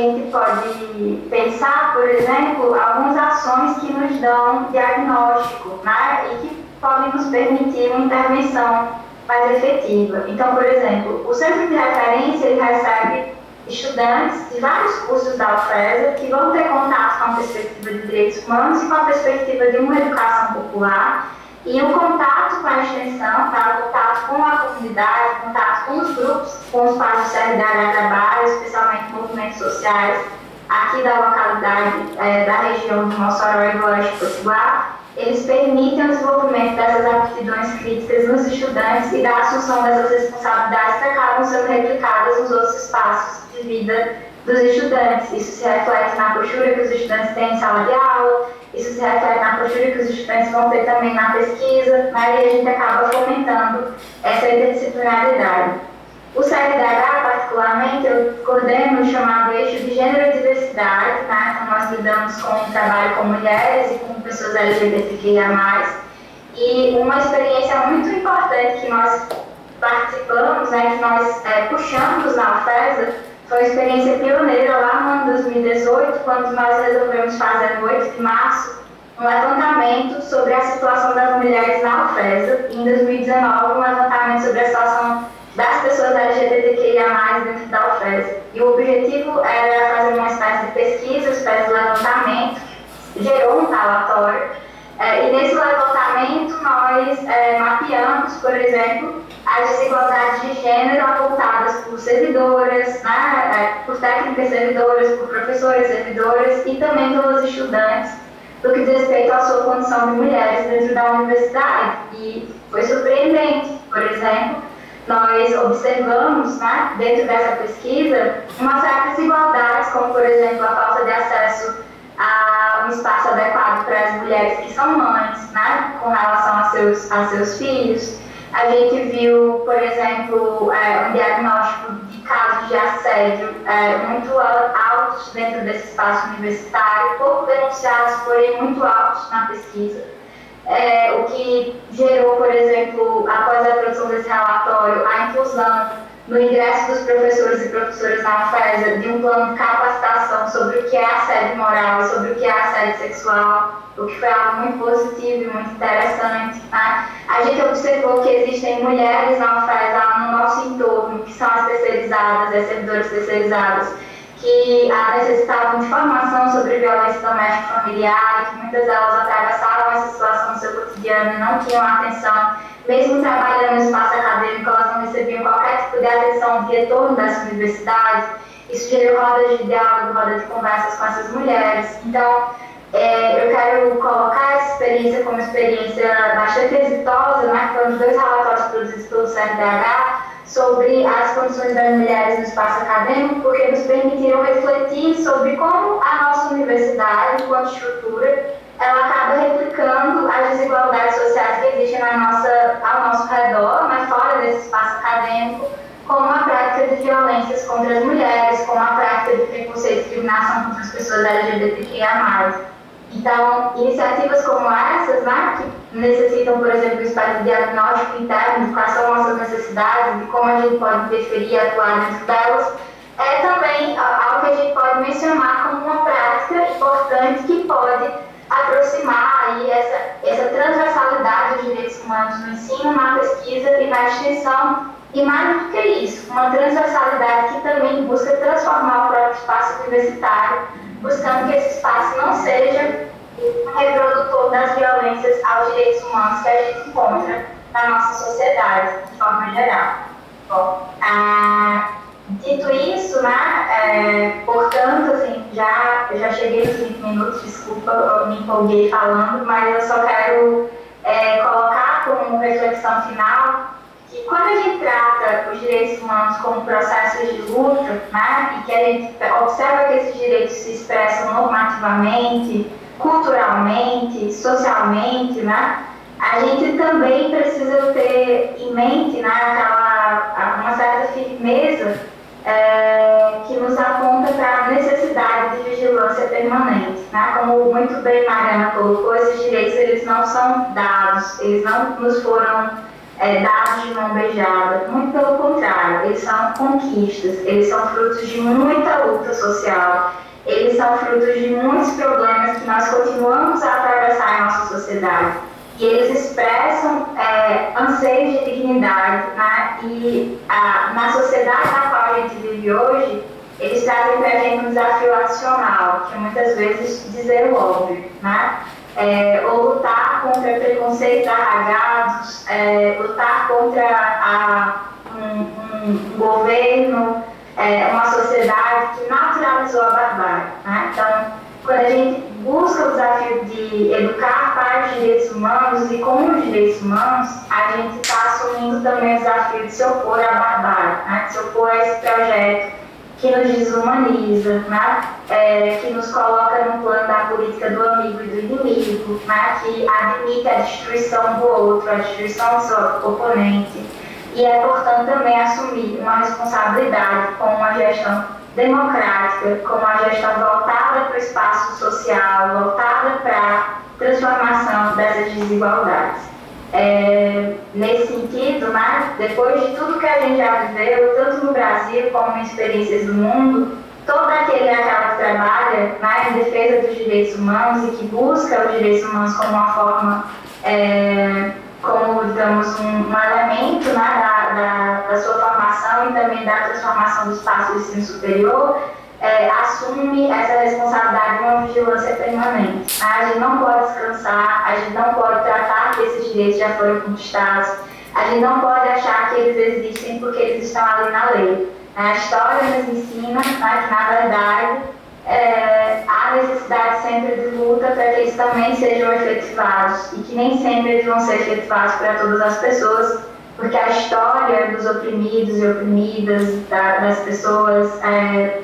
gente pode pensar, por exemplo, algumas ações que nos dão diagnóstico, né, e que podem nos permitir uma intervenção mais efetiva. Então, por exemplo, o Centro de Referência ele recebe estudantes de vários cursos da UFESA que vão ter contato com a perspectiva de direitos humanos e com a perspectiva de uma educação popular. E o contato com a extensão, tá? O contato com a comunidade, o contato com os grupos, com os pais de solidariedade a trabalho, especialmente movimentos sociais, aqui da localidade, da região de Mossoró e do Oeste Potiguar, eles permitem o desenvolvimento dessas aptidões críticas nos estudantes e da assunção dessas responsabilidades que acabam sendo replicadas nos outros espaços de vida dos estudantes. Isso se reflete na postura que os estudantes têm em sala de aula, isso se reflete na postura que os estudantes vão ter também na pesquisa, né, e a gente acaba fomentando essa interdisciplinaridade. O CLDH, particularmente, eu coordeno o chamado eixo de gênero e diversidade, né? Então nós lidamos com o trabalho com mulheres e com pessoas LGBTQIA+, e uma experiência muito importante que nós participamos, né, que nós puxamos na UFESA, foi uma experiência pioneira lá no ano 2018, quando nós resolvemos fazer no 8 de março um levantamento sobre a situação das mulheres na UFESA, e em 2019 um levantamento sobre a situação das pessoas LGBTQIA+, dentro da UFESA. E o objetivo era fazer uma espécie de pesquisa, uma espécie de levantamento, que gerou um relatório, e nesse levantamento nós mapeamos, por exemplo, as desigualdades de gênero apontadas por servidoras, né, por técnicas servidoras, por professoras servidoras e também pelos estudantes, do que diz respeito à sua condição de mulheres dentro da universidade. E foi surpreendente, por exemplo, nós observamos, né, dentro dessa pesquisa, uma certa desigualdades, como, por exemplo, a falta de acesso a um espaço adequado para as mulheres que são mães, né, com relação a seus filhos. A gente viu, por exemplo, um diagnóstico de casos de assédio muito altos dentro desse espaço universitário, pouco denunciados, porém muito altos na pesquisa. O que gerou, por exemplo, após a produção desse relatório, a inclusão no ingresso dos professores e professoras na UFESA de um plano de capacitação sobre o que é assédio moral e sobre o que é assédio sexual, o que foi algo muito positivo e muito interessante. Né? A gente observou que existem mulheres na UFESA, no nosso entorno, que são as terceirizadas, as servidoras terceirizadas, que necessitavam de formação sobre violência doméstica e familiar, e que muitas delas atravessavam essa situação no seu cotidiano e não tinham atenção, mesmo trabalhando no espaço acadêmico, elas não recebiam qualquer tipo de atenção de retorno dessa universidade. Isso gerou rodas de diálogo, rodas de conversas com essas mulheres. Então, eu quero colocar essa experiência como uma experiência bastante exitosa, né? Foram 2 relatórios produzidos pelo CNDH sobre as condições das mulheres no espaço acadêmico, porque nos permitiram refletir sobre como a nossa universidade, enquanto estrutura, ela acaba replicando as desigualdades sociais que existem ao nosso redor, mas fora desse espaço acadêmico, como a prática de violências contra as mulheres, como a prática de preconceito e discriminação contra as pessoas LGBTQIA+. Então, iniciativas como essas, né, que necessitam, por exemplo, um espaço de diagnóstico interno de quais são nossas necessidades, de como a gente pode interferir e atuar dentro delas, é também algo que a gente pode mencionar como uma prática importante que pode aproximar aí essa transversalidade dos direitos humanos no ensino, na pesquisa e na extensão, e mais do que isso, uma transversalidade que também busca transformar o próprio espaço universitário, buscando que esse espaço não seja um reprodutor das violências aos direitos humanos que a gente encontra na nossa sociedade, de forma geral. Bom, dito isso, né, portanto, assim, já cheguei nos 20 minutos, desculpa, eu me empolguei falando, mas eu só quero colocar como reflexão final que quando a gente trata os direitos humanos como processos de luta, né, e que a gente observa que esses direitos se expressam normativamente, culturalmente, socialmente, né, a gente também precisa ter em mente, né, uma certa firmeza que nos aponta para a necessidade de vigilância permanente. Né? Como muito bem Mariana colocou, esses direitos eles não são dados, eles não nos foram dados de mão beijada, muito pelo contrário, eles são conquistas, eles são frutos de muita luta social, eles são frutos de muitos problemas que nós continuamos a atravessar em nossa sociedade. E eles expressam anseios de dignidade, né? E na sociedade na qual a gente vive hoje, eles trazem para a gente um desafio adicional, que é muitas vezes dizer o óbvio, né? Ou lutar contra preconceitos arraigados, lutar contra um governo, uma sociedade que naturalizou a barbárie, né? Então, quando a gente busca o desafio de educar para os direitos humanos e com os direitos humanos, a gente está assumindo também o desafio de se opor à barbárie, né? De se opor a esse projeto que nos desumaniza, né? Que nos coloca no plano da política do amigo e do inimigo, né? Que admite a destruição do outro, a destruição do seu oponente. E portanto, também assumir uma responsabilidade com uma gestão democrática, com uma gestão voltada para o espaço social, voltada para a transformação dessas desigualdades. Nesse sentido, né, depois de tudo que a gente já viveu, tanto no Brasil como em experiências do mundo, todo aquele que trabalha, né, em defesa dos direitos humanos e que busca os direitos humanos como uma forma, como, digamos, um elemento, né, da sua formação e também da transformação do espaço do ensino superior, assume essa responsabilidade de uma vigilância permanente. A gente não pode descansar, a gente não pode tratar que esses direitos já foram conquistados, a gente não pode achar que eles existem porque eles estão ali na lei. A história nos ensina, né, que, na verdade, há necessidade sempre de luta para que eles também sejam efetivados e que nem sempre eles vão ser efetivados para todas as pessoas, porque a história dos oprimidos e oprimidas, das pessoas,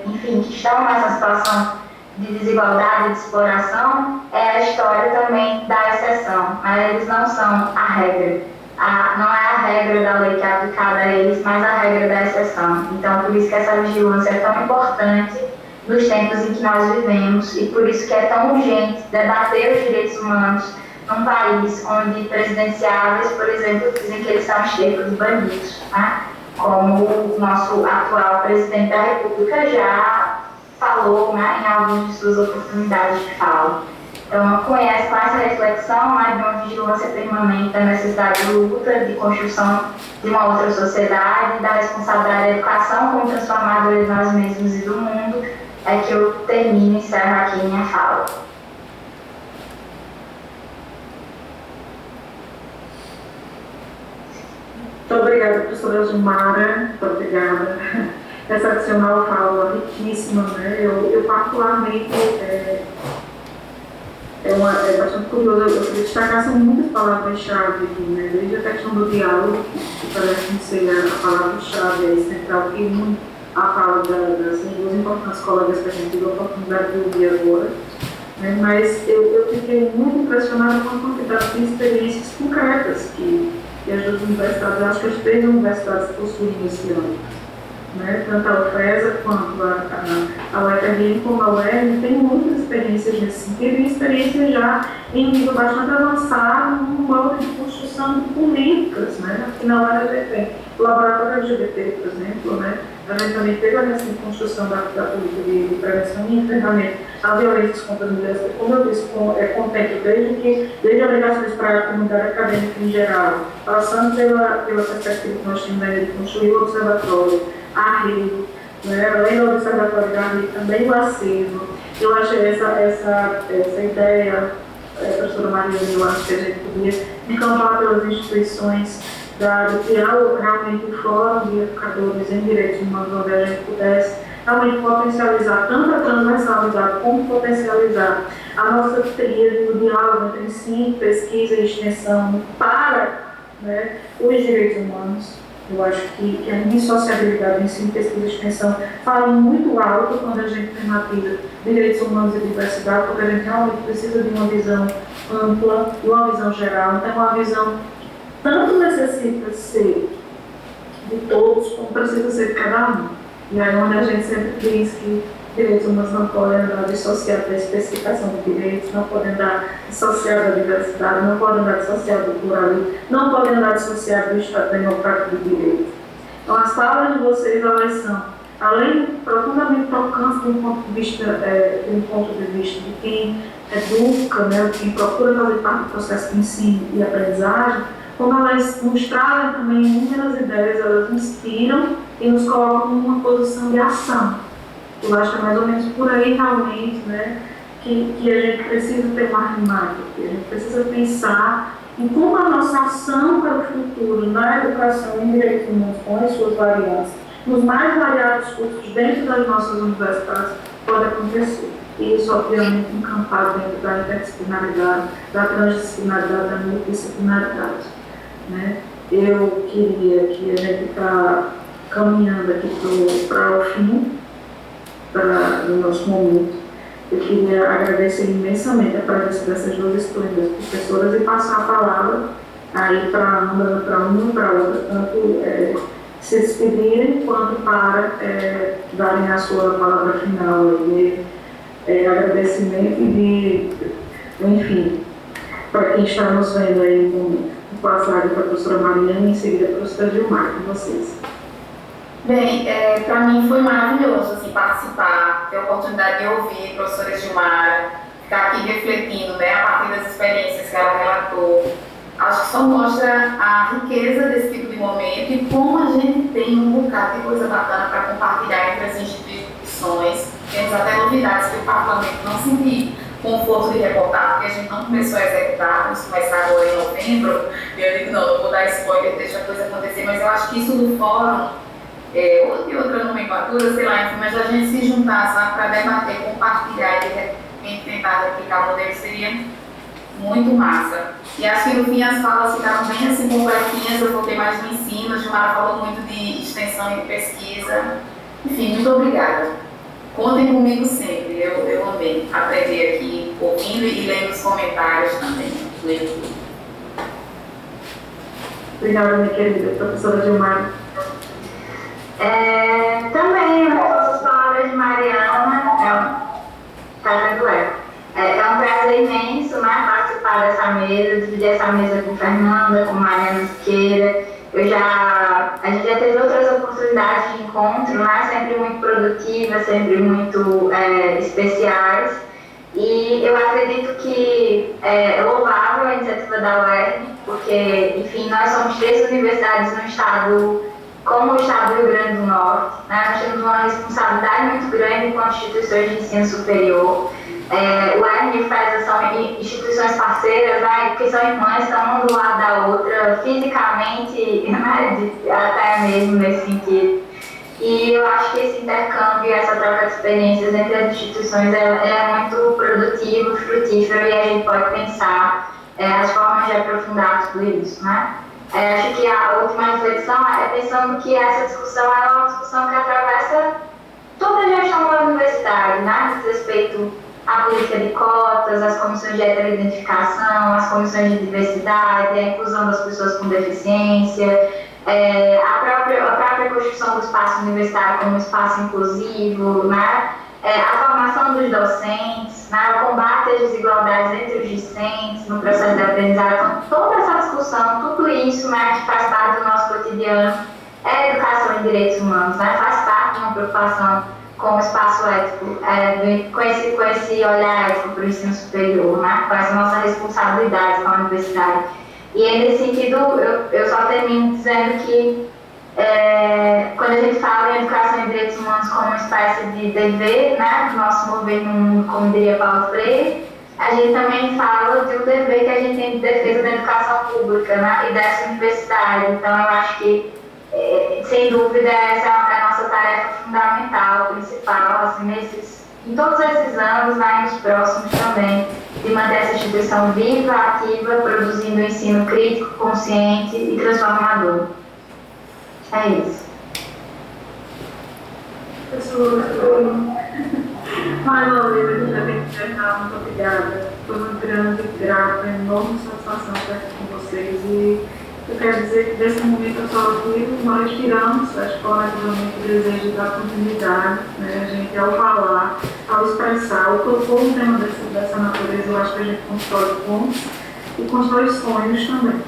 enfim, que estão nessa situação de desigualdade e de exploração, é a história também da exceção. Eles não são a regra. Não é a regra da lei que é aplicada a eles, mas a regra da exceção. Então, por isso que essa vigilância é tão importante nos tempos em que nós vivemos e por isso que é tão urgente debater os direitos humanos num país onde presidenciáveis, por exemplo, dizem que eles são estercos de bandidos, né? Como o nosso atual presidente da República já falou, né, em algumas de suas oportunidades de fala. Então, com essa reflexão, né, de uma vigilância permanente da necessidade de luta, de construção de uma outra sociedade, da responsabilidade da educação como transformadora de nós mesmos e do mundo, é que eu termino e encerro aqui minha fala. Muito obrigada, professora Gilmara, muito obrigada. Essa adicional fala riquíssima, né? Eu particularmente, é bastante curioso, eu queria destacar, são muitas palavras-chave aqui, né? Desde a questão do diálogo, que parece ser a palavra-chave central, que une a fala das duas importantes colegas que a gente teve a oportunidade de ouvir agora, né? Mas eu fiquei muito impressionada com a quantidade de experiências concretas que as duas universidades, acho que as 3 universidades possuem esse ano, né? Tanto a UFESA quanto a UFRN como a UERN tem muitas experiências nesse sentido e experiências já em nível bastante avançado no modo de construção de políticas, né? Aqui na UFRN, o Laboratório LGBT, por exemplo, né? A gente também teve a recente construção da política de prevenção e enfrentamento à violência contra as mulheres, como eu disse, contempla desde obrigações para a comunidade acadêmica em geral, passando pela perspectiva que nós temos de construir o observatório, a rede, né? Além do observatório da rede, também o acervo. Eu achei essa ideia, professora Mariana, eu acho que a gente podia encampar pelas instituições de criar realmente um fórum de educadores em direitos humanos, onde a gente pudesse realmente potencializar tanto a transversalidade como potencializar a nossa tríade do diálogo entre ensino, pesquisa e extensão para, né, os direitos humanos. Eu acho que a indissociabilidade do ensino, pesquisa e extensão fala muito alto quando a gente tematiza direitos humanos e diversidade, porque a gente realmente precisa de uma visão ampla, de uma visão geral, então uma visão tanto necessita ser de todos, como precisa ser de cada um. E aí onde a gente sempre diz que direitos humanos não podem andar dissociados da especificação de direitos, não podem andar dissociados da diversidade, não podem andar dissociados do pluralismo, não podem andar dissociados do Estado Democrático de Direito. Então, as palavras de vocês, elas são, além profundamente tocantes de um ponto de vista de quem educa, né, quem procura fazer parte do processo de ensino e aprendizagem, como elas nos trazem também inúmeras ideias, elas inspiram e nos colocam numa posição de ação. Eu acho que é mais ou menos por aí realmente, né, que a gente precisa ter uma arrimada, que a gente precisa pensar em como a nossa ação para o futuro na educação em direitos humanos, com as suas variantes, nos mais variados cursos dentro das nossas universidades, pode acontecer. E isso, obviamente, encampado dentro da interdisciplinaridade, da transdisciplinaridade, da multidisciplinaridade. Né? Eu queria que a gente está caminhando aqui para o fim do nosso momento. Eu queria agradecer imensamente a presença dessas duas esplêndidas professoras e passar a palavra aí para uma e para outra, tanto se despedirem quanto para darem a sua palavra final de agradecimento e de, enfim, para quem está nos vendo aí no passado, para a professora Mariana e em seguida a professora Gilmar, com vocês. Bem, para mim foi maravilhoso assim, participar, ter a oportunidade de ouvir a professora Gilmar, ficar aqui refletindo, né, a partir das experiências que ela relatou. Acho que só mostra a riqueza desse tipo de momento e como a gente tem um bocado de coisa bacana para compartilhar entre as instituições. Temos até novidades que o parlamento não sentiu conforto de reportar, porque a gente não começou a executar, vamos começar agora em novembro. E eu digo, não vou dar spoiler, deixa a coisa acontecer, mas eu acho que isso do fórum, ou de outra nomenclatura, sei lá, enfim, mas a gente se juntar para debater, compartilhar e de repente tentar replicar o modelo seria muito massa. E acho que no fim as falas ficaram bem assim completinhas, eu voltei mais no ensino, a Gilmar falou muito de extensão e de pesquisa. Enfim, muito obrigada. Contem comigo sempre, eu amei. Aprendi aqui ouvindo e lendo os comentários também. Obrigada, minha querida professora Gilmar. Também, as palavras de Mariana, é um prazer imenso, né, participar dessa mesa, dividir essa mesa com Fernanda, com Mariana Siqueira. A gente já teve outras oportunidades de encontro, né, sempre muito produtivas, sempre muito especiais. E eu acredito que é louvável a iniciativa da UERN, porque, enfim, nós somos 3 universidades no estado, como o estado do Rio Grande do Norte, né? Nós temos uma responsabilidade muito grande enquanto instituições de ensino superior. O UERN são instituições parceiras, né, que são irmãs, estão uma do lado da outra, fisicamente, né, até mesmo nesse sentido. E eu acho que esse intercâmbio e essa troca de experiências entre as instituições é muito produtivo, frutífero, e a gente pode pensar as formas de aprofundar tudo isso, né? Acho que a última reflexão é pensando que essa discussão é uma discussão que atravessa toda a gestão da universidade, né? Diz respeito à política de cotas, às comissões de heteroidentificação, às comissões de diversidade, à inclusão das pessoas com deficiência, a própria construção do espaço universitário como um espaço inclusivo, né? A formação dos docentes, né? O combate às desigualdades entre os discentes no processo de aprendizagem. Então, toda essa discussão, tudo isso, né, que faz parte do nosso cotidiano, é educação em direitos humanos, né? Faz parte de uma preocupação com o espaço ético, com esse olhar ético para o ensino superior, né? Com essa nossa responsabilidade com a universidade. E nesse sentido, eu só termino dizendo que quando a gente fala em educação em direitos humanos como uma espécie de dever, né, do nosso mover no mundo, como diria Paulo Freire, a gente também fala de um dever que a gente tem de defesa da educação pública, né, e dessa universidade. Então, eu acho que, sem dúvida, essa é a nossa tarefa fundamental, principal, assim, em todos esses anos, né, e nos próximos também, de manter essa instituição viva, ativa, produzindo um ensino crítico, consciente e transformador. É isso. Mais uma vez, a gente já tem que terminar. Muito obrigada. Foi uma grande, grata, enorme satisfação estar aqui com vocês. E Eu quero dizer que desse momento atuativo nós tiramos a escola realmente o desejo da continuidade, né? A gente ao falar, ao expressar, ao propor um tema dessa natureza, eu acho que a gente constrói pontos e constrói sonhos também,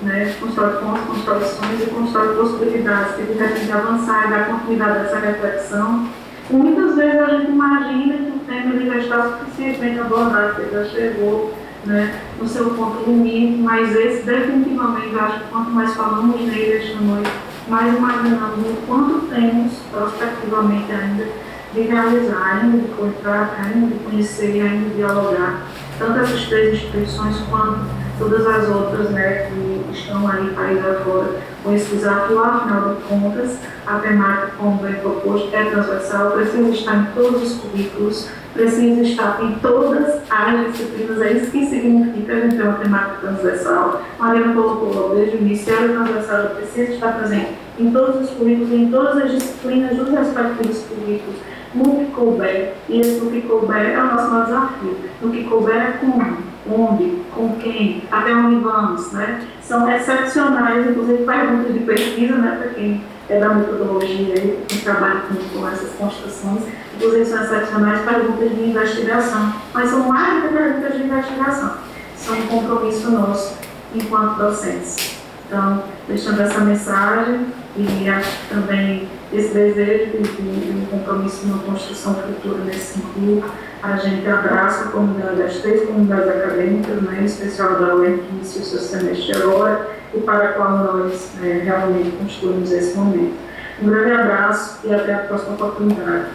né? Constrói pontos, constrói sonhos e constrói possibilidades que de repente avançar e dar continuidade a essa reflexão. E muitas vezes a gente imagina que o tema ele já está suficientemente abordado, que ele já chegou, né, no seu ponto limite, mas esse definitivamente, eu acho que quanto mais falamos nele esta noite, mais imaginamos o quanto temos prospectivamente ainda de realizar, ainda de encontrar, ainda de conhecer, ainda de dialogar, tanto essas três instituições quanto todas as outras, né, que estão aí país afora com esse desafio. Afinal de contas, a temática, como bem proposto, é transversal, precisa estar em todos os currículos, precisa estar em todas as disciplinas. É isso que significa a gente ter uma temática transversal. Mariana colocou logo desde o início, ela é transversal, ela precisa estar presente em todos os currículos, em todas as disciplinas dos respectivos currículos, no que couber. E esse no que couber é o nosso maior desafio. No que couber é como, onde, com quem, até onde vamos, né? São excepcionais, inclusive perguntas de pesquisa, né, para quem é da metodologia e quem trabalha com essas construções, inclusive são excepcionais perguntas de investigação, mas são mais do que perguntas de investigação, são um compromisso nosso enquanto docentes. Então, deixando essa mensagem e acho que também esse desejo de um compromisso numa construção futura nesse sentido, a gente abraça a comunidade, as três comunidades acadêmicas, né, em especial da UEM, que inicia o seu semestre agora, e para a qual nós realmente construímos esse momento. Um grande abraço e até a próxima oportunidade.